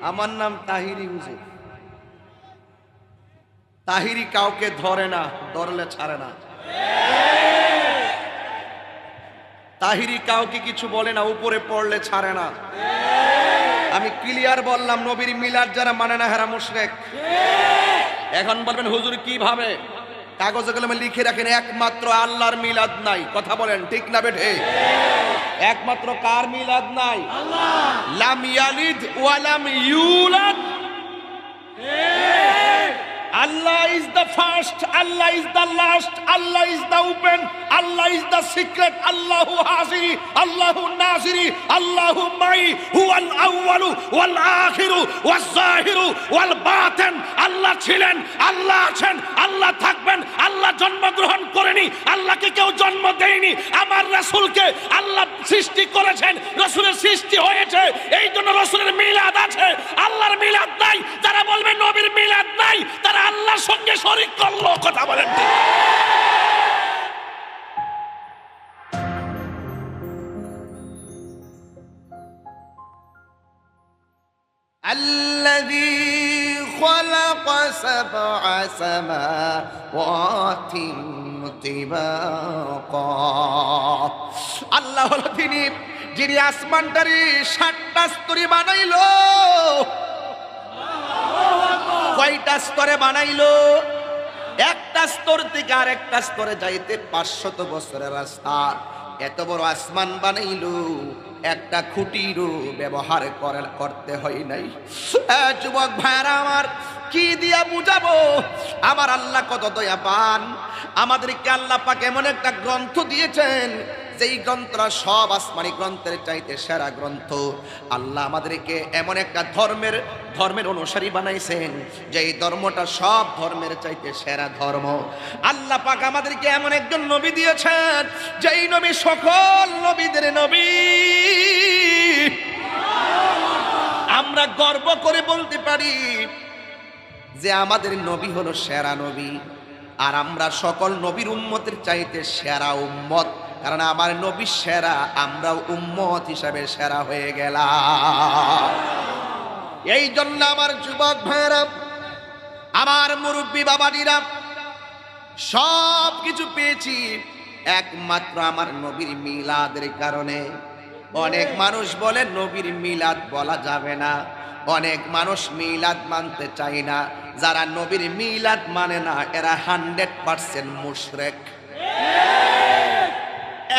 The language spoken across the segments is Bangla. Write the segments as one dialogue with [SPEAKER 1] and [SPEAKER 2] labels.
[SPEAKER 1] আমার নাম তাহিরি হুজুর। তাহিরি কাউকে ধরে না, ধরলে ছাড়ে না। তাহিরি কাউকে কিছু বলে না, উপরে পড়লে ছাড়ে না। আমি ক্লিয়ার বললাম, নবীর মিলাদ যারা মানে না হেরা মুশরিক। এখন বলবেন হুজুর কিভাবে? কাগজে কলমে লিখে রাখেন, একমাত্র আল্লাহর মিলাদ নাই। কথা বলেন ঠিক না বেঠে? একমাত্র কার মিলাদ নাই? আল্লাহ। লাম ইয়ালিদ ওয়া লাম ইউলাদ। Allah is the first, Allah is the last, Allah is the open, Allah is the secret, Allahu Haziri, Allahu Naziri, Allahu Mai, huwal awwalu wal akhiru wal zahiru wal batin। আল্লাহ ছিলেন, আল্লাহ আছেন, আল্লাহ থাকবেন। আল্লাহ জন্মগ্রহণ করেনি, আল্লাহকে কেউ জন্ম দেয়নি। আমার রাসূলকে আল্লাহ সৃষ্টি করেছেন, রাসূলের সৃষ্টি হয়েছে, এই জন্য রাসূলের মিলাদ আছে। আল্লাহর মিলাদ নাই। যারা বলবে নবীর মিলাদ নাই, তারা আল্লাহর সঙ্গে শরীক করলো। কথা বলেন ঠিক? الذي خلق سبع سماوات طباقا। আল্লাহ হলো তিনি যিনি আসমানটারে 7টা স্তরে বানাইলো। কয়টা স্তরে বানাইলো? একটা স্তর থেকে আরেকটা স্তরে যাইতে 500 বছরের রাস্তা। এত বড় আসমান বানাইলো, একটা খুঁটিরও ব্যবহার করতে হয় নাই। যুবক ভাইরা আমার, কি দিয়া বুঝাবো আমার আল্লাহ কত দয়া পান। আমাদেরকে আল্লাহ পাক এমন একটা গ্রন্থ দিয়েছেন, যেই গ্রন্থটা সব আসমানি গ্রন্থের চাইতে সেরা গ্রন্থ। আল্লাহ আমাদেরকে এমন একটা ধর্মের অনুসারী বানাইছেন, যেই ধর্মটা সব ধর্মের চাইতে সেরা ধর্ম। আল্লাহ পাক আমাদেরকে এমন একজন নবী দিয়েছেন, যেই নবী সকল নবীদের নবী। আমরা গর্ব করে বলতে পারি যে আমাদের নবী হলো সেরা নবী, আর আমরা সকল নবীর উম্মতের চাইতে সেরা উম্মত। কারণ আমার নবী সেরা, আমরাও উম্মত হিসাবে সেরা হয়ে গেলাম। এই জন্য আমার যুবক ভাইরা, আমার মুরব্বী বাবাজিরা, সব কিছু পেয়েছি একমাত্র আমার নবীর মিলাদের কারণে। অনেক মানুষ বলে নবীর মিলাদ বলা যাবে না, অনেক মানুষ মিলাদ মানতে চায় না। যারা নবীর মিলাদ মানে না, এরা 100% মুশরিক।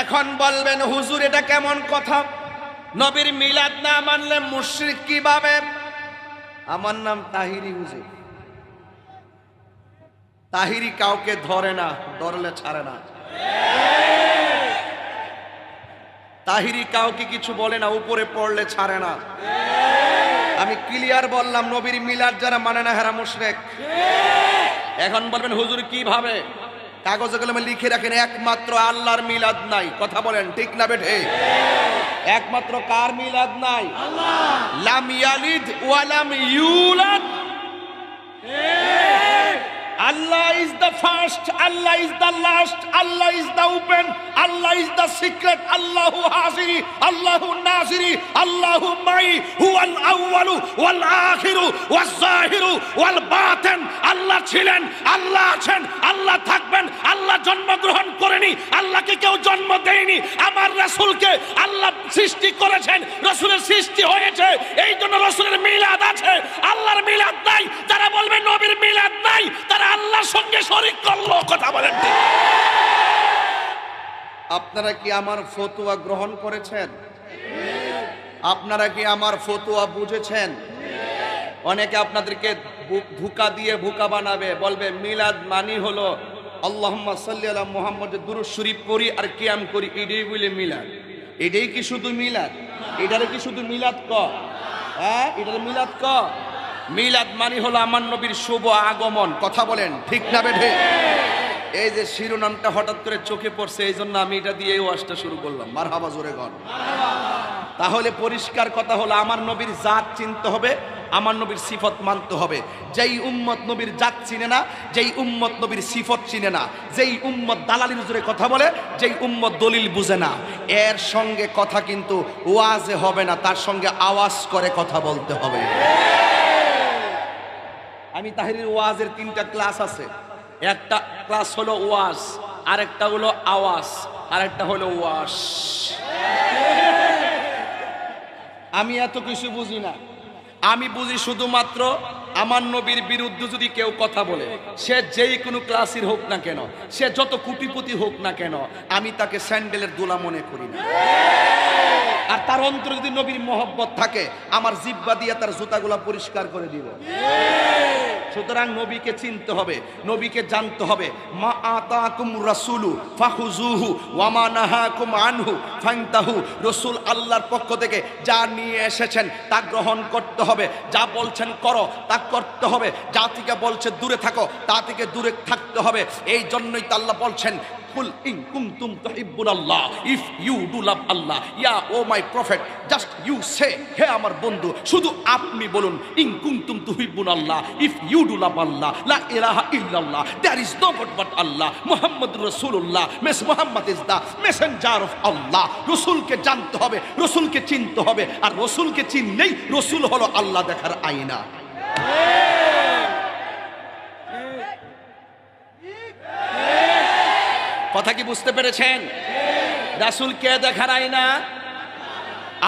[SPEAKER 1] এখন বলবেন হুজুর এটা কেমন কথা? নবীর মিলাদ না মানলে মুশরিক কিভাবে? আমার নাম তাহিরি হুজুর। তাহিরি কাউকে ধরে না, ধরলে ছাড়ে না। তাহিরি কাউকে কিছু বলে না, উপরে পড়লে ছাড়ে না। আমি ক্লিয়ার বললাম, নবীর মিলাদ যারা মানে না হেরা মুশরিক। এখন বলবেন হুজুর কিভাবে? কাগজে কলমে লিখে রাখেন, একমাত্র আল্লাহর মিলাদ নাই। কথা বলেন ঠিক না বেঠে? একমাত্র কার মিলাদ নাই? আল্লাহ। লাম ইয়ালিদ ওয়া লাম ইউলাদ। Allah is the first, Allah is the last, Allah is the open, Allah is the secret, Allahu Haziri, Allahu Naziri, Allahu Mai, huwal awwalu wal akhiru wal zahiru wal batin। আল্লাহ ছিলেন, আল্লাহ আছেন, আল্লাহ থাকবেন। আল্লাহ জন্মগ্রহণ করেনি, আল্লাহকে কেউ জন্ম দেয়নি। আমার রাসূলকে আল্লাহ সৃষ্টি করেছেন, রাসূলের সৃষ্টি হয়েছে, এই জন্য রাসূলের মিলাদ আছে। আল্লাহর মিলাদ নাই। যারা বলবে নবীর মিলাদ নাই, তারা আল্লাহর সঙ্গে শরীক করলো। কথা বলেন ঠিক? আপনারা কি আমার ফতোয়া গ্রহণ করেছেন? আপনারা কি আমার ফতোয়া বুঝেছেন? অনেকে আপনাদেরকে ধোঁকা দিয়ে বোকা বানাবে, বলবে মিলাদ মানি হলো আল্লাহুম্মা সাল্লি আলা মুহাম্মদ, দুরূদ শরীফ পড়ি আর কিয়াম করি, এটাই বলে মিলাদ। এটাই কি শুধু মিলাদ? এটারে কি শুধু মিলাদ ক? হ্যাঁ, এটারে মিলাদ ক? মিলাদ মানি হলো আমার নবীর শুভ আগমন। কথা বলেন ঠিক না বেঠে? এই যে শিরোনামটা হঠাৎ করে চোখে পড়ছে, এই জন্য আমি এটা দিয়ে এই ওয়াজটা শুরু করলাম। মারহাবা, জোরে গণ। তাহলে পরিষ্কার কথা হলো, আমার নবীর জাত চিনতে হবে, আমার নবীর সিফত মানতে হবে। যেই উম্মত নবীর জাত চিনে না, যেই উম্মত নবীর সিফত চিনে না, যেই উম্মত দালালির জোরে কথা বলে, যেই উম্মত দলিল বুঝে না, এর সঙ্গে কথা কিন্তু ওয়াজে হবে না, তার সঙ্গে আওয়াজ করে কথা বলতে হবে। আমি তাহরির ওয়াজের 3টা ক্লাস আছে। একটা ক্লাস হলো ওয়াজ, আরেকটা হলো আওয়াজ, আরেকটা হলো ওয়াশ। আমি এত কিছু বুঝি না, আমি বুঝি শুধুমাত্র আমার নবীর বিরুদ্ধে যদি কেউ কথা বলে, সে যেই কোনো ক্লাসের হোক না কেন, সে যত কোটিপতি হোক না কেন, আমি তাকে স্যান্ডেলের দোলা মনে করি না। আর তার অন্তরে যদি নবীর মহব্বত থাকে, আমার জিহ্বা দিয়ে তার জুতাগুলা পরিষ্কার করে দিব। সুতরাং নবীকে চিনতে হবে, নবীকে জানতে হবে। মা আতাকুম রাসূলু ফাখুযুহু ওয়া মা নাহাকুম আনহু ফান্তাহু। রাসূল আল্লাহর পক্ষ থেকে যা নিয়ে এসেছেন তা গ্রহণ করতে হবে, যা বলছেন করো তা করতে হবে, যা থেকে বলছে দূরে থাকো তা থেকে দূরে থাকতে হবে। এই জন্যই তো আল্লাহ বলছেন কুল ইন কুনতুম তুহিব্বুনাল্লাহ, if you do love Allah, ইয়া O my prophet, just you say, হে আমার বন্ধু শুধু আপনি বলুন, ইন কুনতুম তুহিব্বুনাল্লাহ, if you do love Allah, লা ইলাহা ইল্লাল্লাহ, there is no god but Allah, মুহাম্মাদুর রাসূলুল্লাহ, মিস Muhammad is the messenger of Allah. রাসূলকে জানতে হবে, রাসূলকে চিনতে হবে, আর রাসূলকে চিনলেই রাসূল হলো আল্লাহ দেখার আয়না। কথা কি বুঝতে পেরেছেন? রাসূল কে দেখার আয়না?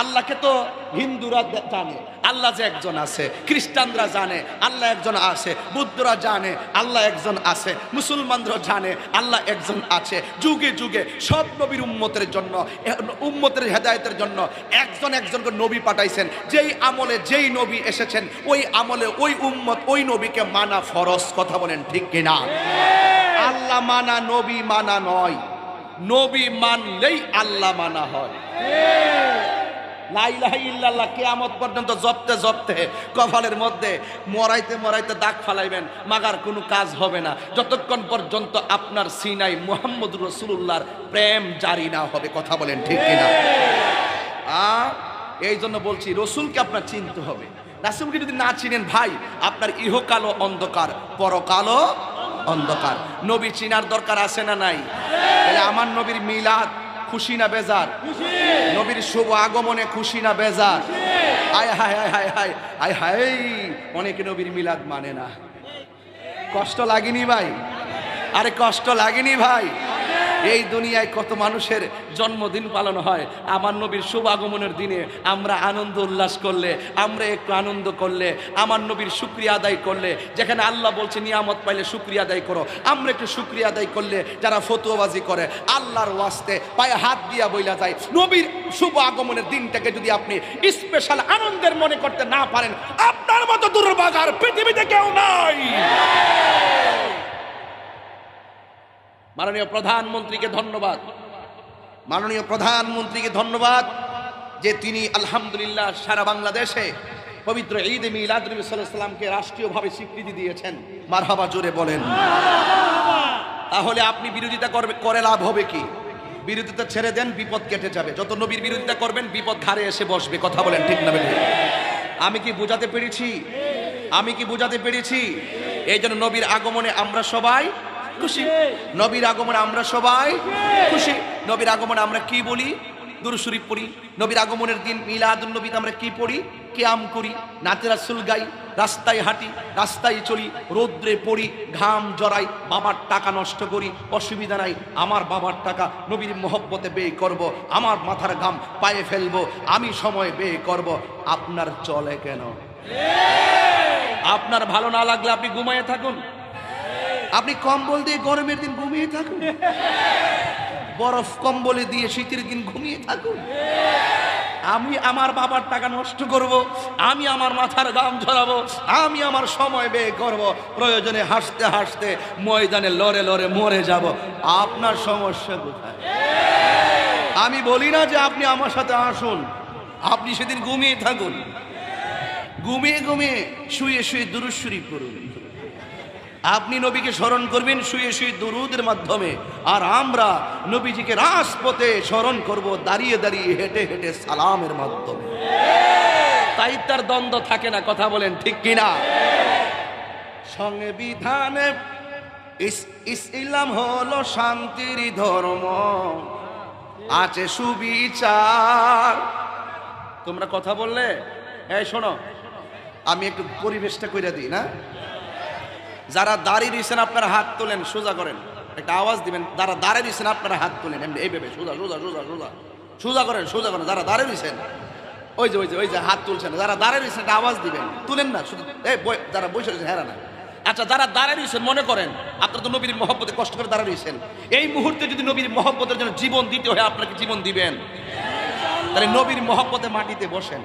[SPEAKER 1] আল্লাহকে তো হিন্দুরা জানে আল্লাহ যে একজন আছে, খ্রিস্টানরা জানে আল্লাহ একজন আছে, বুদ্ধরা জানে আল্লাহ একজন আছে, মুসলমানরা জানে আল্লাহ একজন আছে। যুগে যুগে সব নবীর উম্মতের জন্য, উম্মতের হেদায়েতের জন্য একজন একজনকে নবী পাঠাইছেন। যেই আমলে যেই নবী এসেছেন, ওই আমলে ওই উম্মত ওই নবীকে মানা ফরজ। কথা বলেন ঠিক কিনা? আল্লাহ মানা নবী মানা নয়, নবী মানলেই আল্লাহ মানা হয়। লা ইলাহা ইল্লাল্লাহ কিয়ামত পর্যন্ত জপতে জপতে কপালের মধ্যে মরাইতে মরাইতে দাগ ফালাইবেন, মাগার কোনো কাজ হবে না যতক্ষণ পর্যন্ত আপনার সিনাই মুহাম্মদুর রাসূলুল্লাহর প্রেম জারি না হবে। কথা বলেন ঠিক কিনা? এই জন্য বলছি রসুলকে আপনার চিনতে হবে। রাসূলকে যদি না চিনেন ভাই, আপনার ইহকালও অন্ধকার, পরকালও অন্ধকার। নবী চিনার দরকার আছে না নাই? তাহলে আমার নবীর মিলাদ খুশি না বেজার? নবীর শুভ আগমনে খুশি না বেজার? আয় হায় হায় হায় হায় হায় হায়, অনেকে নবীর মিলাদ মানে না। কষ্ট লাগেনি ভাই? আরে কষ্ট লাগেনি ভাই? এই দুনিয়ায় কত মানুষের জন্মদিন পালন হয়, আমার নবীর শুভ আগমনের দিনে আমরা আনন্দ উল্লাস করলে, আমরা একটু আনন্দ করলে, আমার নবীর শুকরিয়া আদায় করলে, যেখানে আল্লাহ বলছে নিয়ামত পাইলে শুকরিয়া আদায় করো, আমরা একটু শুকরিয়া আদায় করলে, যারা ফতুয়াবাজি করে আল্লাহর ওয়াস্তে পায়ে হাত দিয়া বইলা যায়, নবীর শুভ আগমনের দিনটাকে যদি আপনি স্পেশাল আনন্দের মনে করতে না পারেন, আপনার মতো দুর্ভাগার পৃথিবীতে কেউ নাই। মাননীয় প্রধানমন্ত্রীকে ধন্যবাদ, মাননীয় প্রধানমন্ত্রীকে ধন্যবাদ যে তিনি আলহামদুলিল্লাহ সারা বাংলাদেশে পবিত্র ঈদ মিলাদ নবী সাল্লাল্লাহু আলাইহি সাল্লামকে রাষ্ট্রীয়ভাবে স্বীকৃতি দিয়েছেন। মারহাবা জোরে বলেন। তাহলে আপনি বিরোধিতা করে লাভ হবে কি? বিরোধিতা ছেড়ে দেন, বিপদ কেটে যাবে। যত নবীর বিরোধিতা করবেন বিপদ ঘাড়ে এসে বসবে। কথা বলেন ঠিক না বেঠিক? আমি কি বুঝাতে পেরেছি? আমি কি বুঝাতে পেরেছি? এই জন্য নবীর আগমনে আমরা সবাই খুশি, নবীর আগমনে আমরা সবাই খুশি। নবীর আগমনে আমরা কি বলি? দুরূদ শরীফ পড়ি। নবীর আগমনের দিন মিলাদুন নবীতে আমরা কি পড়ি? কিয়াম করি, নাতে রাসূল গাই, রাস্তায় হাঁটি, রাস্তায় চলি, রৌদ্রে পড়ি, ঘাম জড়াই, বাবার টাকা নষ্ট করি, অসুবিধা নাই। আমার বাবার টাকা নবীর মহব্বতে ব্যয় করব, আমার মাথার ঘাম পায়ে ফেলবো, আমি সময় ব্যয় করব। আপনার চলে কেন? আপনার ভালো না লাগলে আপনি ঘুমায়ে থাকুন, আপনি কম্বল দিয়ে গরমের দিন ঘুমিয়ে থাকুন, বরফ কম্বলে দিয়ে শীতের দিন ঘুমিয়ে থাকুন। আমি আমার বাবার টাকা নষ্ট করব, আমি আমার মাথার ঘাম ঝরাবো, আমি আমার সময় ব্যয় করব, প্রয়োজনে হাসতে হাসতে ময়দানে লড়ে লড়ে মরে যাব। আপনার সমস্যা কোথায়? আমি বলি না যে আপনি আমার সাথে আসুন, আপনি সেদিন ঘুমিয়ে থাকুন, ঘুমিয়ে ঘুমিয়ে শুয়ে শুয়ে দুরূদ শরীফ পড়ুন। আপনি নবীকে স্মরণ করবেন শুয়ে শুয়ে দুরুদের মাধ্যমে, আর আমরা নবীজিকে রাজপথে স্মরণ করব দাঁড়িয়ে দাঁড়িয়ে হেঁটে হেঁটে সালামের মাধ্যমে। তাই তার দ্বন্দ্ব থাকে না। কথা বলেন ঠিক কিনা? সংবিধানে ইসলাম হলো শান্তির ধর্ম, আছে সুবিচার। তোমরা কথা বললে এই শোনো, আমি একটু পরিবেশটা কইরা দিই না। যারা দাঁড়িয়ে দিয়েছেন আপনারা হাত তোলেন, সোজা করেন, একটা আওয়াজ দিবেন। যারা দাঁড়িয়ে দিয়েছেন আপনারা হাত তোলেন, এমনি এইভাবে সোজা সোজা সোজা সোজা সোজা করেন, সোজা করেন। যারা দাঁড়িয়ে দিয়েছেন ওই যে হাত তুলছেন, যারা দাঁড়িয়ে দিয়েছেন একটা আওয়াজ দিবেন, তুলেন না শুধু। যারা বসে রয়েছেন হেরা না। আচ্ছা, যারা দাঁড়িয়ে দিয়েছেন মনে করেন আপনারা তো নবীর মহব্বতে কষ্ট করে দাঁড়িয়ে দিয়েছেন, এই মুহূর্তে যদি নবীর মহব্বতের জন্য জীবন দিতে হয় আপনাকে জীবন দিবেন, তাহলে নবীর মহব্বতে মাটিতে বসেন।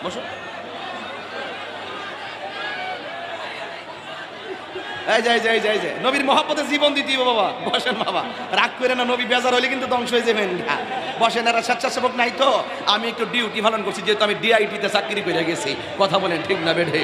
[SPEAKER 1] বসো। এই যে নবীর মহব্বতে জীবন দিতে হবে বাবা, বসেন বাবা, রাগ করে না, নবী বেজার হলে কিন্তু ধ্বংস হয়ে যাবেন। বসেন, এরা স্বেচ্ছাসেবক নাই তো, আমি একটু ডিউটি পালন করছি, যেহেতু আমি ডিআইটিতে চাকরি করে গেছি। কথা বলেন ঠিক না বেঠে?